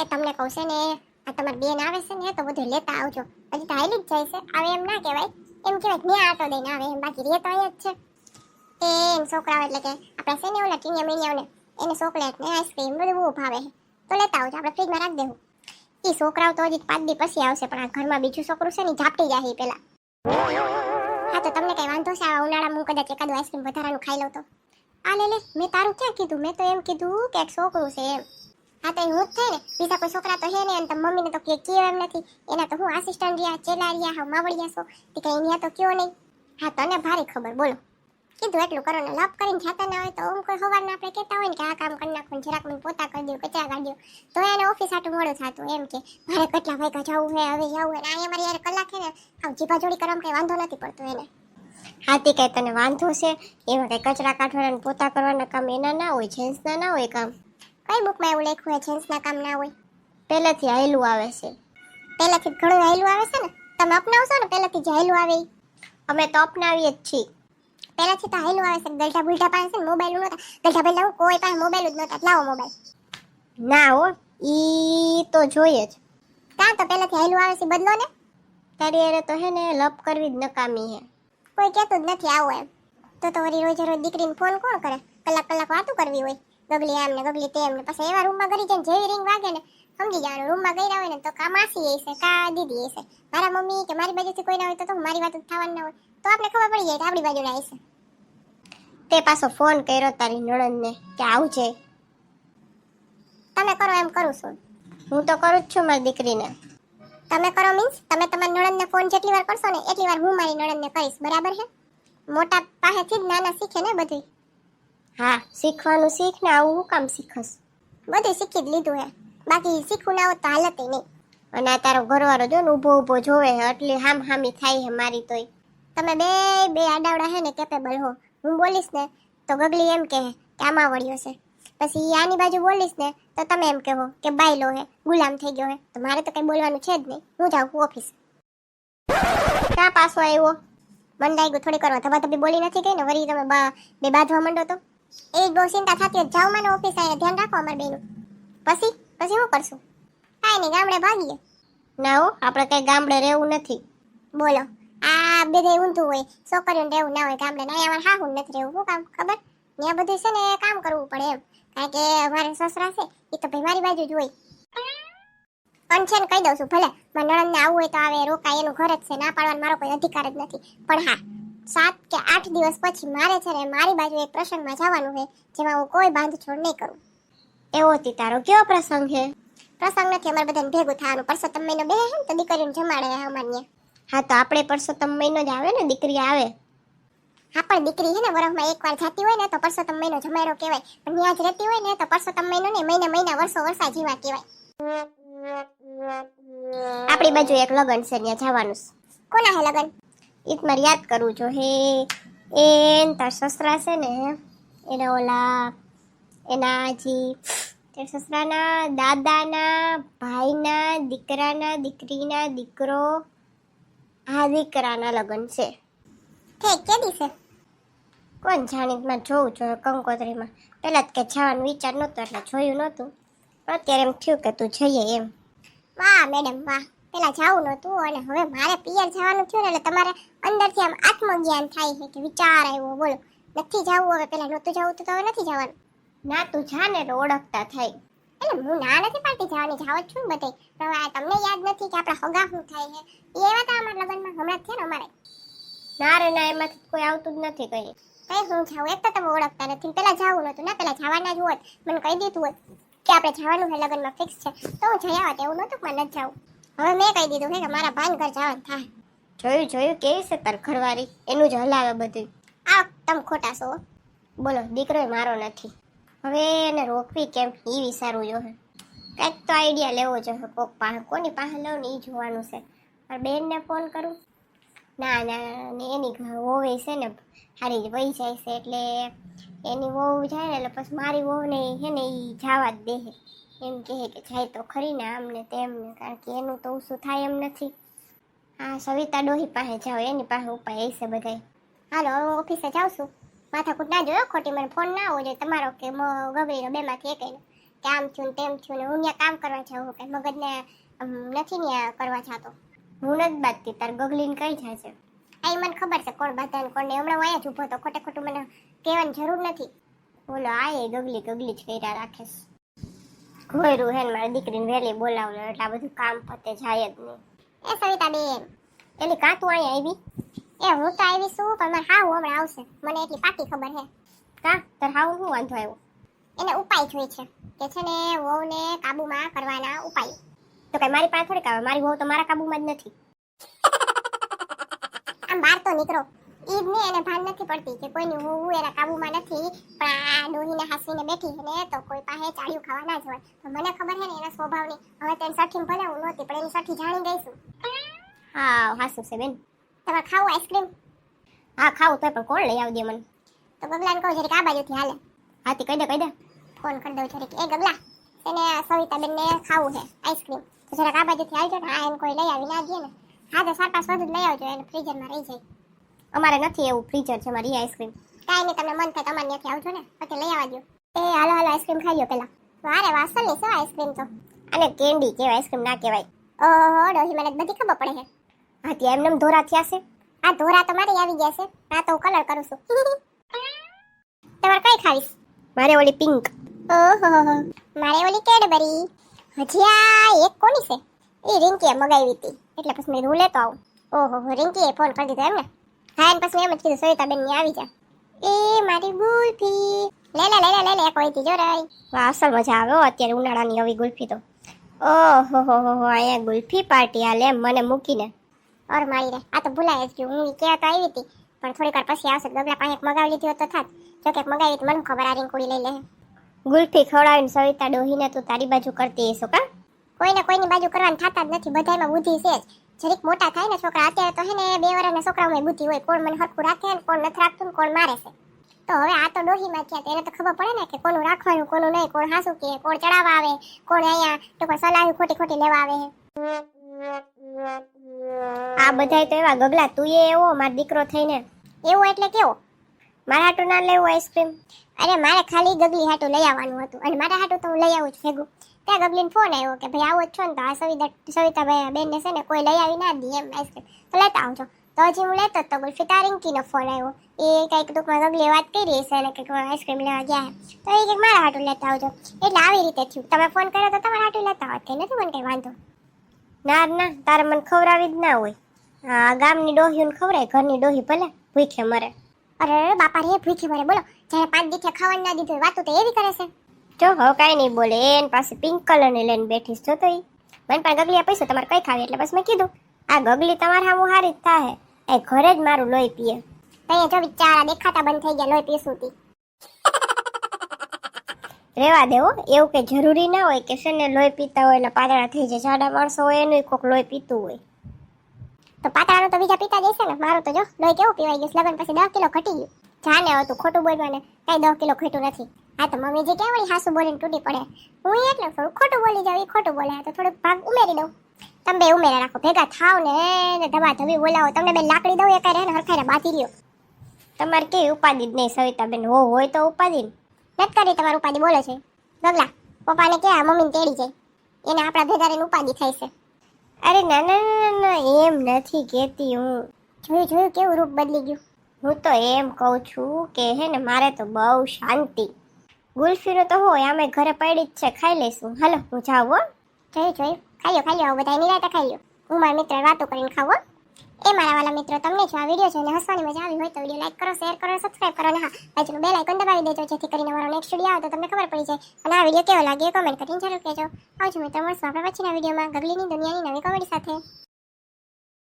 એ તમને કહું છે ને, આ તમારી બેન આવે છે ને તો બધું લેતા આવજો. હજી તો હાલી જ જાય છે, આવે એમ ના કહેવાય, એમ કહેવાય કે ન્યા આટો દઈને આવે એમ, બાકી રે તો અહીંયા જ છે. એ છોકરાઓ એટલે કે આપણા છે ને ઓલા ટીનિયા મીનિયાઓને એને ચોકલેટ ને આઈસ્ક્રીમ બધું બહુ ભાવે છે, તો લેતા આવજો, આપણે ફ્રીજમાં રાખી દેવું. એ છોકરાઓ તો હજી 5 દી પછી આવશે, પણ આ ઘરમાં બીજું છોકરું છે ને ઝાપટી જાય પેલા. હા તો તમને કઈ વાંધો છે આ ઉનાળામાં હું કદાચ એકાદું આઈસ્ક્રીમ વધારાનું ખાઈ લઉં તો? આ લે મેં તારું ક્યાં કીધું, મેં તો એમ કીધું કે એક છોકરું છે એમ. હા તો હું જ થાય ને, બીજા કોઈ છોકરા તો હે ને, અને મમ્મીને તો કયો એમ નથી, એના તો હું આસિસ્ટન્ટ રહ્યા, ચેલા રહ્યા, હા માવડિયા છો, તે કઈ અહીંયા તો કયો નહીં. હા તને ભારે ખબર, બોલો. કીધું એટલું કરો ને, લપ કરીને જાતા ના હોય તો આમ કોઈ સવારના આપણે કહેતા હોય ને કે આ કામ કરી નાખો, જરાક મને પોતા કરી દો, કચરા કાઢી દો, તો એને ઓફિસ આટું મોડું થતું એમ કે મારે કેટલા વાગ્યા જવું હે, હવે જવું હે, અહીંયા મારી યાર કલાક હે ને, આમ જીભાજોડી કરવામાં કઈ વાંધો નથી પડતો એને. હાથી કઈ તને વાંધો છે એમાં? કઈ કચરા કાઢવાના પોતા કરવાના કામ એના ના હોય, જેન્ટ્સના ના હોય કામ? કઈ બુકમાં એવું લખ્યું હોય જેન્ટ્સના કામ ના હોય? પહેલેથી હાયલું આવે છે, પહેલેથી ઘણું હાયલું આવે છે ને, તમે અપનાવશો ને પહેલેથી જ હાયલું આવે. અમે તો અપનાવીએ જ છીએ, પહેલાથી તો હાયલું આવે છે. ગલઢા બુલઢા પાસે છે ને મોબાઈલ નહોતા, ગલઢા બલઢા કોઈ પાસે મોબાઈલ જ નહોતા, લાવો મોબાઈલ. ના હો, ઈ તો જોઈએ જ. કાં તો પહેલાથી હાયલું આવે છે, બદલો ને. તારી અરે તો હે ને લપ કરવી જ નકામી હે, કોઈ કહેતું જ નથી આવો એમ. તો વળી રોજ રોજ દીકરીને ફોન કોણ કરે? કલાક વાતું કરવી હોય, ગગલી આમ ને ગગલી તેમ ને, પછી એવા રૂમમાં કરી જાય જેવી રિંગ વાગે ને સમજી જવાનું રૂમમાં ગયા હોય ને તો કા માસી હશે કા દીદી હશે, મારા મમ્મી કે મારી બાજુથી કોઈ ના હોય તો મારી વાત થવાની ના હોય, તો આપણે ખબર પડી જાય કે આપણી બાજુના હશે. તે પાછો ફોન કર્યો તારી નણંદને કે આવજે? તમે કરો એમ કરું છું, હું તો કરું જ છું મારી દીકરીને. તમે કરો મીન્સ તમે તમારી નણંદને ફોન જેટલી વાર કરશો ને એટલી વાર હું મારી નણંદને કરીશ, બરાબર છે? મોટા પાસેથી જ નાના શીખે ને બધું. હા શીખવાનું શીખ ને, આવું હું કામ શીખસ? બધું શીખી જ લીધું હે, બાકી શીખવું ના હોત તો હાલત નહીં. અને આ તારો ઘરવાળો જો ને ઊભો ઊભો જોવે હે, એટલે હામી થાય હે મારી તોય. તમે બે આડાવડા હે ને કેપેબલ હો. હું બોલીશ ને તો ગગલી એમ કહે કે આમાં વળ્યો છે, પછી આની બાજુ બોલીશ ને તો તમે એમ કહો કે બાયલો હે, ગુલામ થઈ ગયો હે, તો મારે તો કઈ બોલવાનું છે જ નહીં. હું જાઉં ઓફિસ. ક્યાં પાછો આવ્યો? મન લાગ્યું થોડી કરવા ધબાધબી બોલી નથી ગઈ ને, વળી તમે બે બાંધવા માંડો તો એ જ બહુ ચિંતા થતી હોય. જાઉં મને ઓફિસ આવીને ધ્યાન રાખો અમારે બેનું. પછી શું કરશું? કાંઈ નહીં, ગામડે ભાગીએ. ના હો, આપણે કઈ ગામડે રહેવું નથી. બોલો, આ બધે ઊંધું હોય, છોકરીઓને રહેવું ના હોય ગામડે. ના અમારે હાહું નથી રહેવું, શું કામ ખબર? ત્યાં બધું છે ને કામ કરવું પડે એમ, કારણ કે મારે સસરા છે એ તો ભાઈ મારી બાજુ જ હોય. છે ને કહી દઉં છું, ભલે મારા નણંદને આવવું હોય તો આવે, રોકાય, એનું ઘર જ છે, ના પાડવાનો મારો કોઈ અધિકાર જ નથી. પણ હા 7 કે 8 દિવસ પછી મારે છે ને મારી બાજુ એક પ્રસંગમાં જવાનું છે, જેમાં હું કોઈ બાંધછોડ નહીં કરું. એવો હતી તારો કયો પ્રસંગ છે? પ્રસંગ નથી, અમારે બધાને ભેગું થવાનું. પરસોત્તમ મહિનો બે હે ને તો દીકરીઓને જમાડે અમારે. હા તો આપણે પરસોત્તમ મહિનો જ આવે ને, દીકરી આવે. હા પણ દીકરી છે ને વર્ષમાં એકવાર જતી હોય ને તો પરસોત્તમ મહિનો જમાડો કહેવાય, પણ ત્યાં જ રહેતી હોય ને તો પરસોત્તમ મહિનો ને મહિના વર્ષો વર્ષા જેવા કહેવાય. આપણી બાજુ એક લગન છે, ત્યાં જવાનું. કોના હે લગન? ઈ મારે યાદ કરવું જો હે. તાર સસરા છે ને એના ઓલા એના તાર સસરાના દાદાના ભાઈના દીકરાના દીકરીના દીકરો, હા દીકરાના લગન છે. ઠીક, કે દિવસે? કોણ જાણીતમાં જોઉં જોઈએ કંકોત્રીમાં. પેલા જ કે જવાનું વિચાર નહોતો એટલે જોયું નહોતું, અત્યારે એમ થયું કે તું જઈએ એમ. વાહ મેડમ વાહ, પેલા જાવું નહોતું અને હવે મારે પિયર જવાનું થયું ને એટલે તમારે અંદરથી આમ આત્મજ્ઞાન થાય છે કે વિચાર આવ્યો. બોલો, નથી જવું હવે? પેલા નહોતું જવું તો હવે નથી જવાનું? ના તું જા ને એટલે ઓળખતા થાય. એટલે હું ના નથી પાડતી જવાની, જાવ જ છું ને બધે. પણ હવે તમને યાદ નથી કે આપણા હગા શું થાય છે? એ એવા હતા અમારા લગ્નમાં હમણાં જ છે ને અમારે. ના રે ના, એમાંથી કોઈ આવતું જ નથી કઈ. હું જાઉં? એક તો તમે ઓળખતા નથી, પેલા જાવું નહોતું ના, પેલા જવાના જ હોત, મને કહી દીધું હોત કે આપણે જવાનું છે લગ્નમાં ફિક્સ છે તો હું જઈ આવત. એવું નહોતું કે મને નથી જવું. હવે મેં કહી દીધું કે મારા ભાન ઘર જવાનું થાય. જોયું કેવી છે તાર ઘરવાળી, એનું જ હલાવે બધું. આ તમે ખોટા છો. બોલો, દીકરો મારો નથી, હવે એને રોકવી કેમ એ વિચારવું જોઈએ. કંઈક તો આઈડિયા લેવો જોઈએ કોક પાસે. કોની પાસે લઉં ને એ જોવાનું છે. મારા બેનને ફોન કરું. ના ને એની વહુ છે ને હારી જ વહી જાય છે, એટલે એની વહુ જાય ને એટલે પછી મારી વહુને છે ને એ જવા જ દે. એમ કહે કે જાય તો ખરી ને આમ ને તેમ ને, કારણ કે એનું તો ઓછું થાય એમ નથી. હા સવિતા ડોહી પાસે જાઓ, એની પાસે ઉપાય હશે બધાય. હાલો હવે હું ઓફિસે જાઉં છું. માથાકૂટ ના જોયો ખોટી, મને ફોન ના આવવો જોઈએ તમારો કે ગગડીનો, બેમાંથી એકનો. કે આમ થયું ને તેમ થયું ને હું ત્યાં કામ કરવા જાઉં કે મગજને નથી ત્યાં કરવા જાતો. હું નથી બાંધતી, તાર ગગલીને કઈ જાય છે. આ મને ખબર છે કોણ બાંધે ને કોણ નહીં. હમણાં હું અહીંયા જ ઊભો તો ખોટે ખોટું મને કહેવાની જરૂર નથી. બોલો આ એ ગગલી ગગલી જ કર્યા રાખેશ. ઘોયરું હે ને મારી દીકરીને વહેલી બોલાવને એટલે આ બધું કામ પતે જાય જ નહીં. એ સવિતા બેન, એટલે કાં તું અહીંયા આવી? એ હું તો આવી છું પણ મારે હાવ હમણાં આવશે, મને એટલી પાકી ખબર છે. કાં તાર હાવ શું વાંધો આવ્યો? એને ઉપાય જોઈ છે કે છે ને વહુને કાબુમાં કરવાના ઉપાય. તો કઈ મારી પાસે થોડીક આવે, મારી વહુ તો મારા કાબુમાં જ નથી. આમ બહાર તો નીકળો, ઈ જ ને એને ભાન નથી પડતી કે કોઈની વહુ એના કાબુમાં નથી, પણ આ ડોહીને હાસીને બેઠી છે ને તો કોઈ પાસે ચાળિયું ખાવા ના જવાય. તો મને ખબર છે ને એના સ્વભાવની. હવે તો એની સઠી ભલે હું નહોતી પણ એની સઠી જાણી ગઈશું. હા હાસું છે બેન. તમારે ખાવું આઈસ્ક્રીમ? હા ખાવું તોય પણ કોણ લઈ આવી દે મને? તો ગગલાને કહું જરીક આ બાજુથી હાલે. હાથી કહી દે. ફોન કરી દઉં જરીક. એ ગગલા, એને સવિતાબેનને ખાવું છે આઈસ્ક્રીમ, તો જરાક આ બાજુથી આવજો ને. હા એને કોઈ લઈ આવી ના દે ને. હા તો 4-5 વધુ લઈ આવજો, એને ફ્રીઝરમાં રહી જાય. અમારે નથી એવું ફ્રીઝર છે મારી આઈસ્ક્રીમ. કાંઈ નહીં, તમને મન થાય તમારે ત્યાંથી આવજો ને, પછી લઈ આવજો. એ હાલો આઈસ્ક્રીમ ખાઈ લો પેલા. વારે વાસણની છે આઈસ્ક્રીમ તો. અને કેન્ડી કહેવાય, આઈસ્ક્રીમ ના કહેવાય. ઓહો ડોહી, મને બધી ખબર પડે છે. હા ત્યાં એમને ધોરા થયા છે. આ ધોરા તો મારે આવી ગયા છે, આ તો હું કલર કરું છું. તમારે કઈ ખાવીશ? મારે ઓલી પિંક. ઓહો મારે ઓલી કેડબરી. હજી આ એક કોની છે? એ રિંકીએ મગાવી હતી એટલે પછી મેં હું લેતો આવું. ઓહો રિંકીએ ફોન કરી દીધો એમ ને? હા એને પછી એમ જ કીધું સવિતાબેન ની આવી જા. એ મારી ગુલ્ફી લે એક હોય જો રહી. વાહ અસલ મજા આવે હો અત્યારે ઉનાળાની આવી ગુલ્ફી તો. ઓહો હો અહીંયા ગુલ્ફી પાર્ટી હાલે મને મૂકીને. ઓર મારી રે, આ તો ભૂલાય જ ગયું. હું ક્યાં તો આવી હતી પણ થોડીક વાર પછી આવશે. ગગલા પાસે મગાવી લીધી હોત તો થાત. જો કે મગાવી મને ખબર આ રીંકુડી લઈ લે. ગુલ્ફી ખવડાવીને સવિતા ડોહીને તું તારી બાજુ કરતી હશો કા? કોઈને કોઈની બાજુ કરવાનું થતા જ નથી. બધાયમાં બુદ્ધિ છે જ. જરીક મોટા થાય ને છોકરા, અત્યારે તો હે ને 2 વર્ષના છોકરાઓમાં બુદ્ધિ હોય. કોણ મને હરખું રાખે ને કોણ નથી રાખતું ને કોણ મારે છે. તો હવે આ તો ડોહીમાં થયા તો એને તો ખબર પડે ને કે કોનું રાખવાનું કોનું નહીં, કોણ હાસુ કે કોણ ચડાવવા આવે, કોણ અહીંયા તો કોઈ સલાહ ખોટી લેવા આવે. આ બધાય તો એવા ગગલા, તું એવો મારો દીકરો થઈને. એવો એટલે કેવો? મારા હાટું ના લેવું આઈસ્ક્રીમ? અરે મારે ખાલી ગગલી હાટું લઈ આવવાનું હતું અને મારા હાટું તો હું લઈ આવું જ ભેગું. ત્યાં ગગલીને ફોન આવ્યો કે ભાઈ આવો જ છો ને તો આ સવિતાભાઈ બેનને છે ને કોઈ લઈ આવી ના દી એમ આઈસ્ક્રીમ, તો લેતા આવજો. તો હજી હું લેતો જ તો ગુલ્ફી રિંકીનો ફોન આવ્યો. એ કંઈક ટૂંકમાં ગગલીએ વાત કરી છે ને કંઈક આઈસ્ક્રીમ લેવા ગયા તો એ કંઈક મારા હાટું લેતા આવજો. એટલે આવી રીતે થયું. તમે ફોન કર્યો તો તમારા હાટું લેતા હોત, કંઈ નથી મને કંઈ વાંધો. ના તારે મને ખવડાવી જ ના હોય. હા ગામની ડોહીઓને ખવડાય, ઘરની ડોહી ભલે ભૂખે મરે. અરે બાપા રે ભૂખી મરે બોલો. જ્યારે 5 દીઠે ખાવાનું ના દીધું વાતો તો એવી કરે છે. જો હવે કાંઈ નહીં બોલે. એની પાસે પિંક કલરની લઈને બેઠીશ જો તો. મને પણ ગગલી પૈસા તમારે કઈ ખાવી એટલે બસ મેં કીધું આ ગગલી તમારે સામું હારી જ થાય. એ ઘરે જ મારું લોહી પીએ. અહીંયા જો બિચારા દેખાતા બંધ થઈ ગયા લોહી પીસું તી. રેવા દેવો, એવું કઈ જરૂરી ના હોય કે છે ને લોહી પીતા હોય એટલે પાતળા થઈ જાય. જાડા માણસો હોય એનું કોક લોહી પીતું હોય. તો પાતળાનું તો બીજા પીતા જશે ને. મારું તો જો લોહી કેવું પીવાઈ ગયું. લગન પછી 10 કિલો ઘટી ગયું. જાને હતું ખોટું બોલવાને કઈ 10 કિલો ઘટ્યું નથી. હા તો મમ્મી જે કેવડી હાસુ બોલીને તૂટી પડે. હું એટલે થોડું ખોટું બોલી જાવ, એ ખોટું બોલે તો થોડુંક ભાગ ઉમેરી દઉં. તમે બે ઉમેરા રાખો, ભેગા થાવ ને ધબા ધબી બોલાવો. તમને બે લાકડી દઉં એકાઈ રહે ને હરખાઈને બાંધી લ્યો. તમારે કેવી ઉપાધિ જ નહીં સવિતાબેન. હોય તો ઉપાધિ નથી કરી. તમારી ઉપાધિ બોલે છે ગગલા. પપ્પાને કે મમ્મીને તેડી જાય એને આપણા ભેગા રહીને ઉપાધિ થાય છે. અરે ના એમ નથી કહેતી હું. જોયું કેવું રૂપ બદલી ગયું. હું તો એમ કહું છું કે હે ને મારે તો બહુ શાંતિ. ગુલ્ફીનું તો હોય આમે ઘરે પડી જ છે, ખાઈ લઈશું. હાલો હું જાઉં હો. જોયું ખાઈ લો બધા નિરાતે ખાઈ લો. હું મારા મિત્ર વાતો કરીને ખાવો. એ મારા વાલા મિત્રો, તમને જો આ વિડીયો જોઈને હસવાની મજા આવી હોય તો વિડીયો લાઈક કરો, શેર કરો, સબસ્ક્રાઇબ કરો અને હા બાજુનું બેલ આઇકન દબાવી દેજો જેથી કરીને મારો નેક્સ્ટ વિડીયો આવે તો તમને ખબર પડી જાય. અને આ વિડીયો કેવો લાગ્યો કમેન્ટ કરીને જરૂર કહેજો. આવજો મિત્રો, મળશું આપણે પછીના વિડીયોમાં ગગલીની દુનિયાની નવી કોમેડી સાથે.